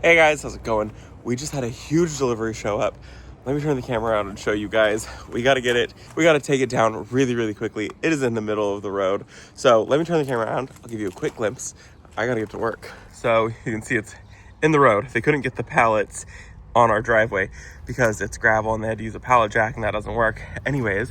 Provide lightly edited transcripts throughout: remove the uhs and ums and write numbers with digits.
Hey guys, how's it going? We just had a huge delivery show up. Let me turn the camera around and show you guys. We gotta get it, we gotta take it down really quickly. It is in the middle of the road. So let me turn the camera around. I'll give you a quick glimpse. I gotta get to work. So you can see it's in the road. They couldn't get the pallets on our driveway because it's gravel and they had to use a pallet jack and that doesn't work. Anyways,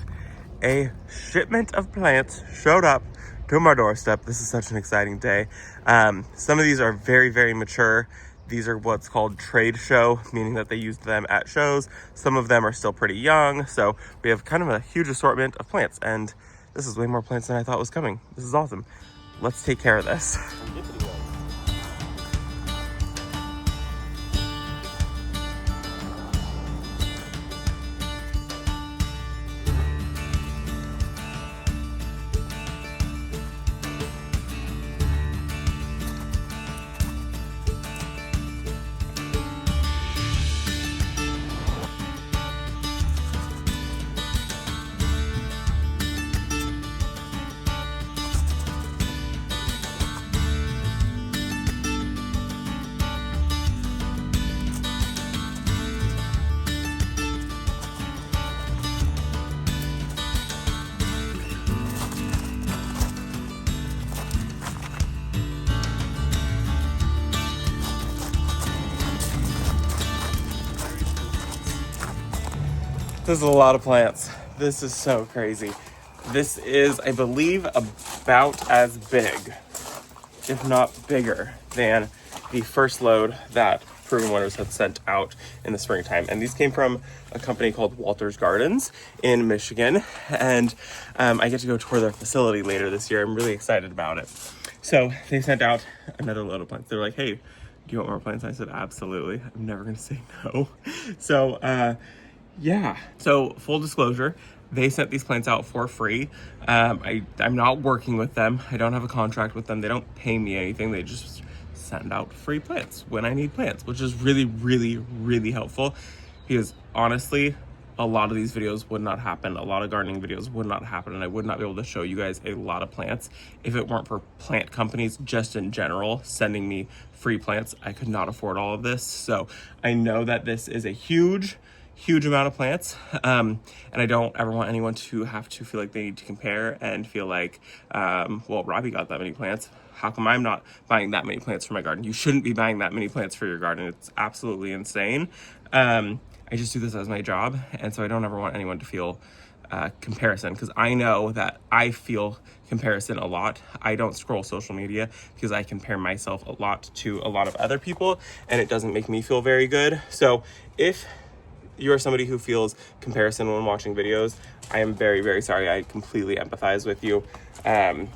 a shipment of plants showed up to my doorstep. This is such an exciting day. Some of these are very mature. These are what's called trade show, meaning that they used them at shows. Some of them are still pretty young. So we have kind of a huge assortment of plants, and this is way more plants than I thought was coming. This is awesome. Let's take care of this. This is a lot of plants. This is so crazy. This is, I believe, about as big, if not bigger, than the first load that Proven Winners had sent out in the springtime. And these came from a company called Walter's Gardens in Michigan. And I get to go tour their facility later this year. I'm really excited about it. So they sent out another load of plants. They were like, hey, do you want more plants? And I said, absolutely. I'm never gonna say no. So, yeah. So full disclosure, they sent these plants out for free. I'm not working with them. I don't have a contract with them. They don't pay me anything. They just send out free plants when I need plants, which is really helpful, because honestly, a lot of these videos would not happen. A lot of gardening videos would not happen, and I would not be able to show you guys a lot of plants if it weren't for plant companies just in general sending me free plants. I could not afford all of this. So I know that this is a huge amount of plants, and I don't ever want anyone to have to feel like they need to compare and feel like, well, Robbie got that many plants, how come I'm not buying that many plants for my garden? You shouldn't be buying that many plants for your garden. It's absolutely insane. I just do this as my job, and so I don't ever want anyone to feel comparison, because I know that I feel comparison a lot. I don't scroll social media because I compare myself a lot to a lot of other people, and it doesn't make me feel very good. So if you are somebody who feels comparison when watching videos, I am very sorry. I completely empathize with you. I'm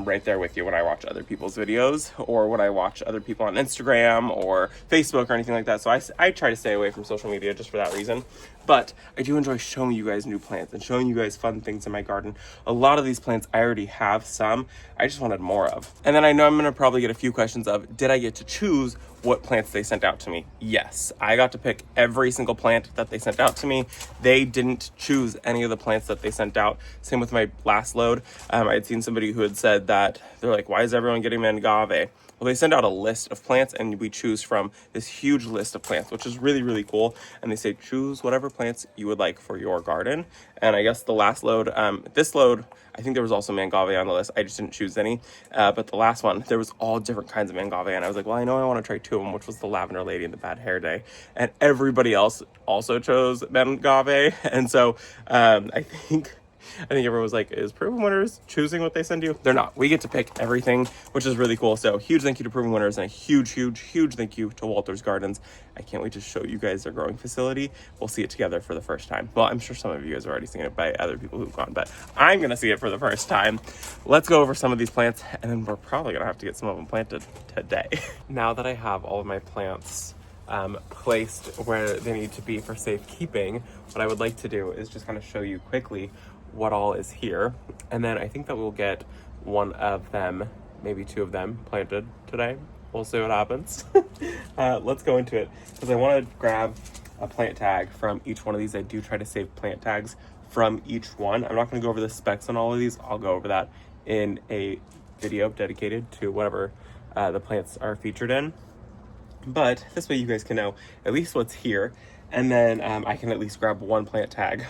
right there with you when I watch other people's videos, or when I watch other people on Instagram or Facebook or anything like that. So I try to stay away from social media just for that reason. But I do enjoy showing you guys new plants and showing you guys fun things in my garden. A lot of these plants I already have some. I just wanted more of. And then I know I'm gonna probably get a few questions of, did I get to choose what plants they sent out to me? Yes, I got to pick every single plant that they sent out to me. They didn't choose any of the plants that they sent out. Same with my last load. I had seen somebody who had said that they're like, why is everyone getting mangave? Well, they send out a list of plants and we choose from this huge list of plants, which is really cool. And they say, choose whatever plants you would like for your garden. And I guess the last load, this load, I think there was also mangave on the list. I just didn't choose any. But the last one, there was all different kinds of mangave. And I was like, well, I know I want to try two of them, which was the Lavender Lady and the Bad Hair Day. And everybody else also chose mangave. And so I think everyone was like, is Proven Winners choosing what they send you? They're not. We get to pick everything, which is really cool. So huge thank you to Proven Winners, and a huge thank you to Walter's Gardens. I can't wait to show you guys their growing facility. We'll see it together for the first time. Well, I'm sure some of you guys have already seen it by other people who've gone, but I'm going to see it for the first time. Let's go over some of these plants, and then we're probably going to have to get some of them planted today. Now that I have all of my plants placed where they need to be for safekeeping, what I would like to do is just kind of show you quickly what all is here, and then I think that we'll get one of them, maybe two of them, planted today. We'll see what happens. Let's go into it, because I want to grab a plant tag from each one of these. I do try to save plant tags from each one. I'm not going to go over the specs on all of these. I'll go over that in a video dedicated to whatever the plants are featured in. But this way you guys can know at least what's here. And then I can at least grab one plant tag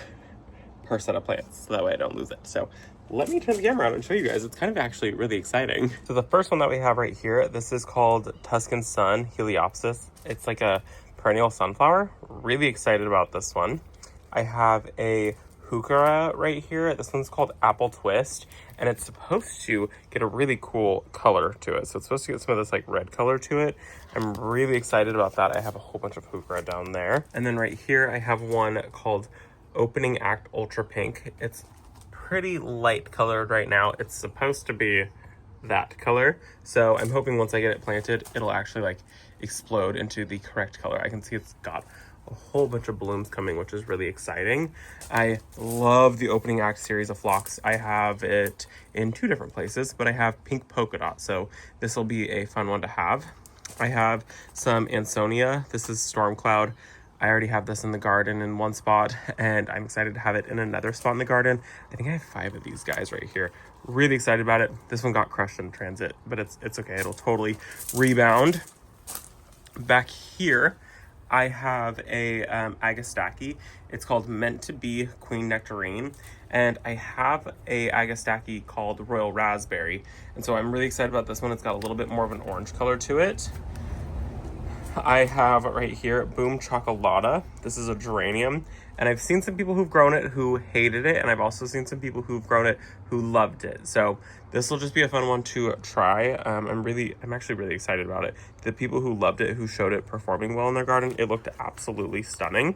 per set of plants, so that way I don't lose it. So let me turn the camera around and show you guys. It's kind of actually really exciting. So the first one that we have right here, this is called Tuscan Sun Heliopsis. It's like a perennial sunflower. Really excited about this one. I have a heuchera right here. This one's called Apple Twist, and it's supposed to get a really cool color to it. So it's supposed to get some of this like red color to it. I'm really excited about that. I have a whole bunch of heuchera down there. And then right here, I have one called Opening Act Ultra Pink. It's pretty light colored right now. It's supposed to be that color. So I'm hoping once I get it planted, it'll actually like explode into the correct color. I can see it's got a whole bunch of blooms coming, which is really exciting. I love the Opening Act series of phlox. I have it in 2 different places, but I have pink polka dot, so this will be a fun one to have. I have some Ansonia. This is Storm Cloud. I already have this in the garden in one spot, and I'm excited to have it in another spot in the garden. I think I have 5 of these guys right here. Really excited about it. This one got crushed in transit, but it's okay. It'll totally rebound. Back here, I have a Agastache. It's called Meant to Be Queen Nectarine. And I have a Agastache called Royal Raspberry. And so I'm really excited about this one. It's got a little bit more of an orange color to it. I have right here Boom Chocolata. This is a geranium. And I've seen some people who've grown it who hated it. And I've also seen some people who've grown it who loved it. So this will just be a fun one to try. I'm actually really excited about it. The people who loved it, who showed it performing well in their garden, it looked absolutely stunning.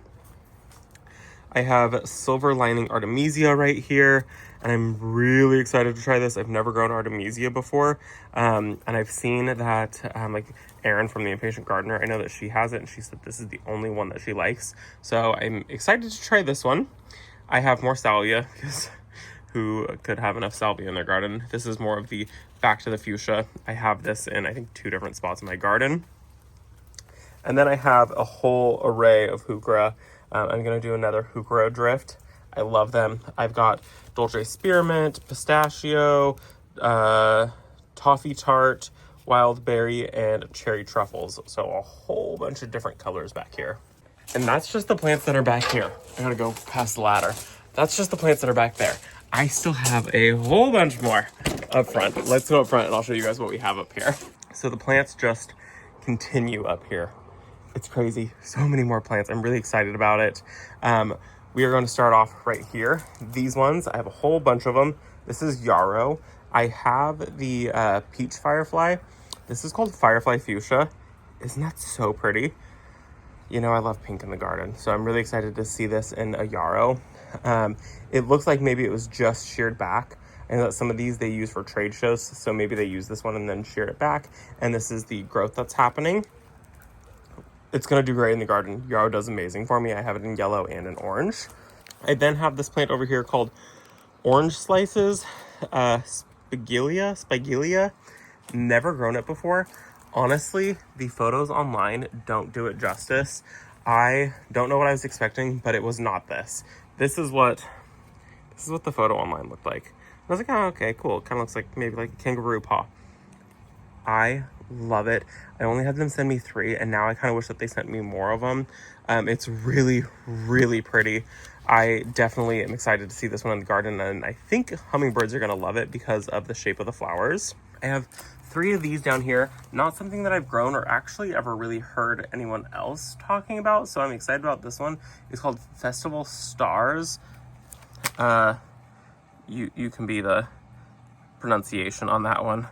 I have Silver Lining Artemisia right here, and I'm really excited to try this. I've never grown Artemisia before, and I've seen that like Erin from The Impatient Gardener, I know that she has it, and she said this is the only one that she likes. So I'm excited to try this one. I have more salvia, because who could have enough salvia in their garden? This is more of the Back to the Fuchsia. I have this in, I think, 2 different spots in my garden. And then I have a whole array of heuchera. I'm going to do another heuchera drift. I love them. I've got Dolce Spearmint, Pistachio, Toffee Tart, Wild Berry, and Cherry Truffles. So a whole bunch of different colors back here. And that's just the plants that are back here. I gotta go past the ladder. That's just the plants that are back there. I still have a whole bunch more up front. Let's go up front and I'll show you guys what we have up here. So the plants just continue up here. It's crazy. So many more plants. I'm really excited about it. We are going to start off right here. These ones, I have a whole bunch of them. This is yarrow. I have the peach firefly. This is called Firefly Fuchsia. Isn't that so pretty? You know, I love pink in the garden, so I'm really excited to see this in a yarrow. It looks like maybe it was just sheared back. I know that some of these they use for trade shows, so maybe they use this one and then sheared it back. And this is the growth that's happening. It's going to do great in the garden. Yarrow does amazing for me. I have it in yellow and in orange. I then have this plant over here called Orange Slices, Spigelia. Never grown it before. Honestly, the photos online don't do it justice. I don't know what I was expecting, but it was not this. This is what the photo online looked like. I was like, oh, okay, cool. It kind of looks like maybe like a kangaroo paw. I love it. I only had them send me 3, and now I kind of wish that they sent me more of them. It's really, really pretty. I definitely am excited to see this one in the garden, and I think hummingbirds are going to love it because of the shape of the flowers. I have 3 of these down here. Not something that I've grown or actually ever really heard anyone else talking about, so I'm excited about this one. It's called Festival Stars. You can be the pronunciation on that one.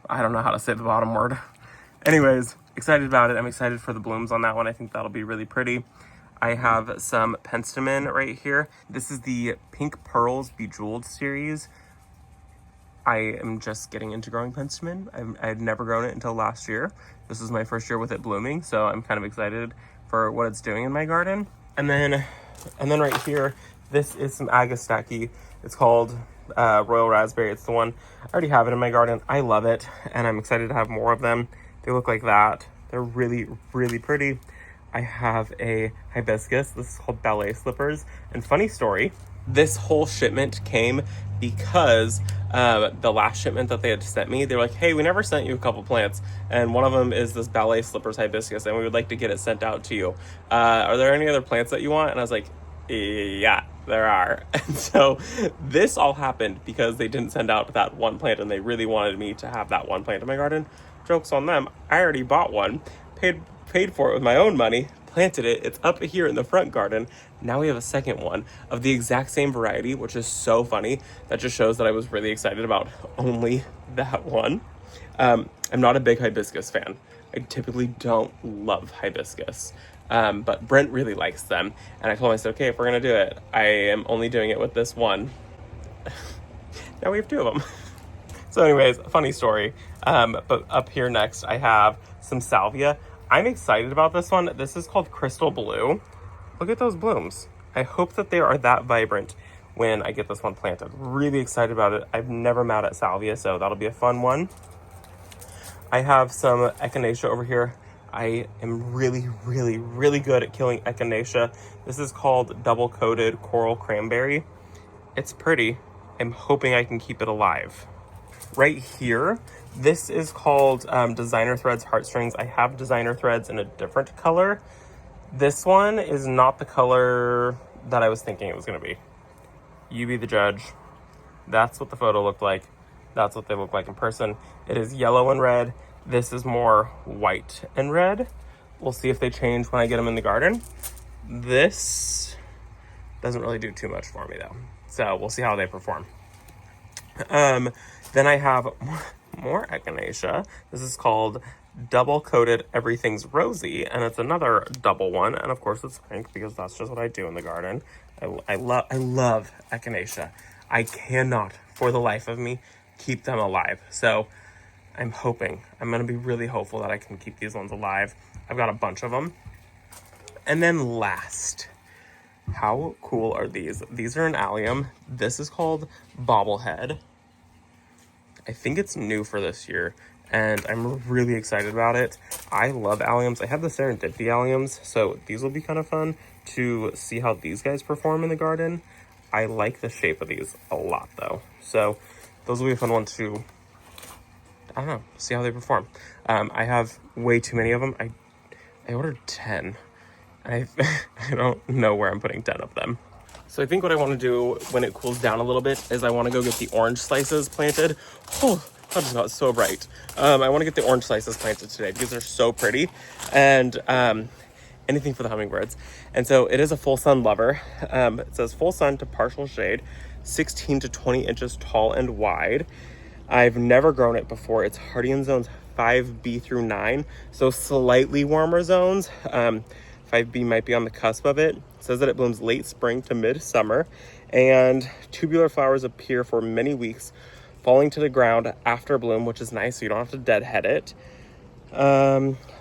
I don't know how to say the bottom word. Anyways, excited about it. I'm excited for the blooms on that one. I think that'll be really pretty. I have some penstemon right here. This is the Pink Pearls Bejeweled series. I am just getting into growing penstemon. I had never grown it until last year. This is my first year with it blooming, so I'm kind of excited for what it's doing in my garden. And then right here, this is some Agastache. It's called Royal Raspberry. It's the one, I already have it in my garden. I love it, and I'm excited to have more of them. They look like that. They're really, really pretty. I have a hibiscus. This is called Ballet Slippers. And funny story, This whole shipment came because the last shipment that they had sent me, they were like, hey, we never sent you a couple plants, and one of them is this ballet slippers hibiscus, and we would like to get it sent out to you. Are there any other plants that you want? And I was like, yeah, there are. And so this all happened because they didn't send out that one plant, and they really wanted me to have that one plant in my garden. Joke's on them. I already bought one, paid for it with my own money, planted it. It's up here in the front garden. Now we have a second one of the exact same variety, which is so funny. That just shows that I was really excited about only that one. I'm not a big hibiscus fan. I typically don't love hibiscus. But Brent really likes them. And I told him, I said, okay, if we're going to do it, I am only doing it with this one. Now we have two of them. So anyways, funny story. But up here next, I have some salvia. I'm excited about this one. This is called Crystal Blue. Look at those blooms. I hope that they are that vibrant when I get this one planted. Really excited about it. I've never met at salvia, so that'll be a fun one. I have some echinacea over here. I am really, really, really good at killing echinacea. This is called Double Coated Coral Cranberry. It's pretty. I'm hoping I can keep it alive. Right here, this is called Designer Threads Heartstrings. I have Designer Threads in a different color. This one is not the color that I was thinking it was going to be. You be the judge. That's what the photo looked like. That's what they look like in person. It is yellow and red. This is more white and red. We'll see if they change when I get them in the garden. This doesn't really do too much for me though. So we'll see how they perform. Then I have more echinacea. This is called Double Coated Everything's Rosy, and it's another double one. And of course it's pink because that's just what I do in the garden. I love echinacea. I cannot, for the life of me, keep them alive. So I'm going to be really hopeful that I can keep these ones alive. I've got a bunch of them. And then last, how cool are these? These are an allium. This is called Bobblehead. I think it's new for this year, and I'm really excited about it. I love alliums. I have the Serendipity alliums, so these will be kind of fun to see how these guys perform in the garden. I like the shape of these a lot, though. So those will be a fun one to, I don't know, see how they perform. I have way too many of them. I ordered 10. I don't know where I'm putting 10 of them. So I think what I want to do when it cools down a little bit is I want to go get the orange slices planted. Oh, that just got so bright. I want to get the orange slices planted today because they're so pretty, and anything for the hummingbirds. And so it is a full sun lover. It says full sun to partial shade, 16 to 20 inches tall and wide. I've never grown it before. It's hardy in zones 5B through 9, so slightly warmer zones. 5B might be on the cusp of it. It says that it blooms late spring to mid-summer, and tubular flowers appear for many weeks, falling to the ground after bloom, which is nice, so you don't have to deadhead it.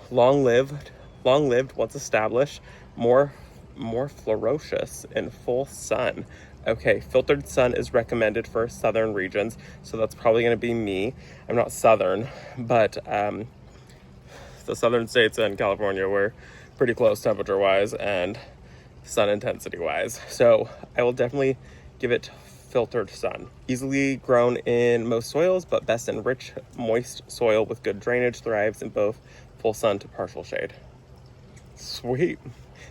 Long-lived, once established, more ferocious in full sun. Okay, filtered sun is recommended for southern regions, so that's probably going to be me. I'm not southern, but the southern states and California were pretty close temperature-wise and sun intensity-wise. So I will definitely give it filtered sun. Easily grown in most soils, but best in rich, moist soil with good drainage. Thrives in both full sun to partial shade. Sweet.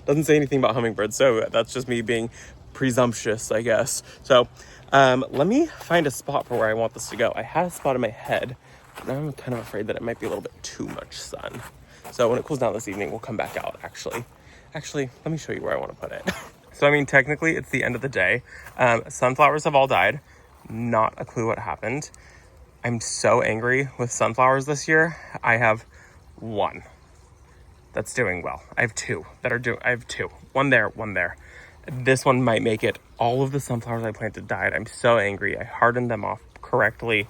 Doesn't say anything about hummingbirds, so that's just me being presumptuous, I guess. So let me find a spot for where I want this to go. I had a spot in my head, but now I'm kind of afraid that it might be a little bit too much sun. So when it cools down this evening, we'll come back out, actually. Actually, let me show you where I want to put it. So, I mean, technically, it's the end of the day. Sunflowers have all died. Not a clue what happened. I'm so angry with sunflowers this year. I have one that's doing well. I have two that are doing, I have two. One there, one there. This one might make it. All of the sunflowers I planted died. I'm so angry. I hardened them off correctly.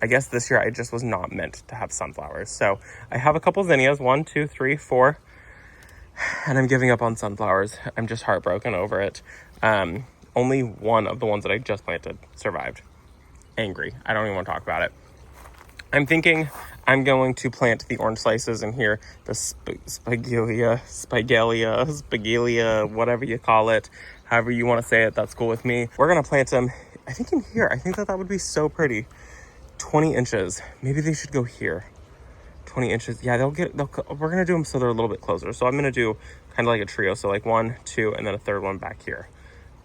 I guess this year I just was not meant to have sunflowers. So I have a couple zinnias, 1, 2, 3, 4, and I'm giving up on sunflowers. I'm just heartbroken over it. Only one of the ones that I just planted survived. Angry. I don't even want to talk about it. I'm thinking I'm going to plant the orange slices in here, the spigelia, whatever you call it. however you want to say it, that's cool with me. We're gonna plant them, I think, in here. I think that would be so pretty. 20 inches. Maybe they should go here. 20 inches. Yeah, we're gonna do them so they're a little bit closer. So I'm gonna do kind of like a trio. So like 1, 2, and then a third one back here.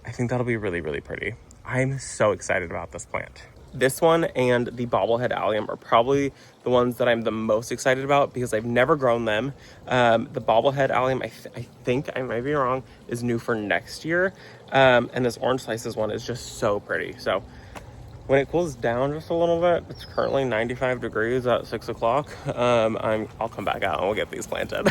I think that'll be really, really pretty. I'm so excited about this plant. This one and the bobblehead allium are probably the ones that I'm the most excited about because I've never grown them. The bobblehead allium, I think, I might be wrong, is new for next year. And this orange slices one is just so pretty. So when it cools down just a little bit, it's currently 95 degrees at 6 o'clock. I'll come back out and we'll get these planted.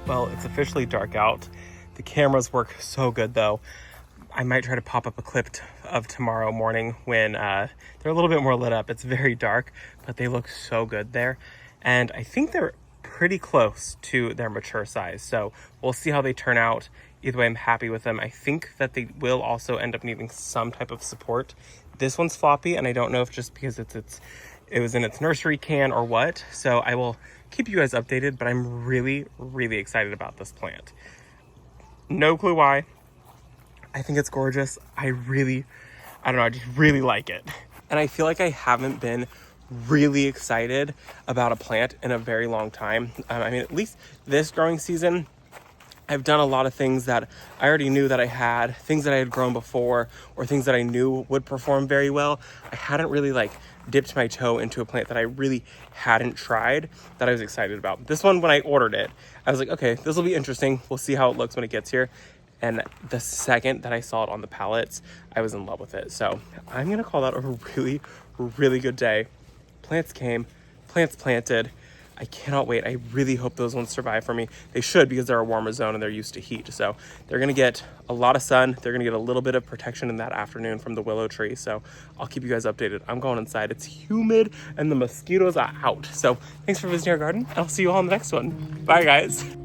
Well, it's officially dark out. The cameras work so good though. I might try to pop up a clip of tomorrow morning when they're a little bit more lit up. It's very dark, but they look so good there. And I think they're pretty close to their mature size. So we'll see how they turn out. Either way, I'm happy with them. I think that they will also end up needing some type of support. This one's floppy, and I don't know if just because it was in its nursery can or what. So I will keep you guys updated, but I'm really, really excited about this plant. No clue why. I think it's gorgeous. I don't know, I just really like it. And I feel like I haven't been really excited about a plant in a very long time. I mean, at least this growing season, I've done a lot of things that I already knew that I had, things that I had grown before, or things that I knew would perform very well. I hadn't really dipped my toe into a plant that I really hadn't tried that I was excited about. This one, when I ordered it, I was like, okay, this will be interesting. We'll see how it looks when it gets here. And the second that I saw it on the pallets, I was in love with it. So I'm gonna call that a really, really good day plants came, plants planted. I cannot wait. I really hope those ones survive for me. They should, because they're a warmer zone and they're used to heat. So they're gonna get a lot of sun. They're gonna get a little bit of protection in that afternoon from the willow tree. So I'll keep you guys updated. I'm going inside. It's humid and the mosquitoes are out. So thanks for visiting our garden. I'll see you all in the next one. Bye guys.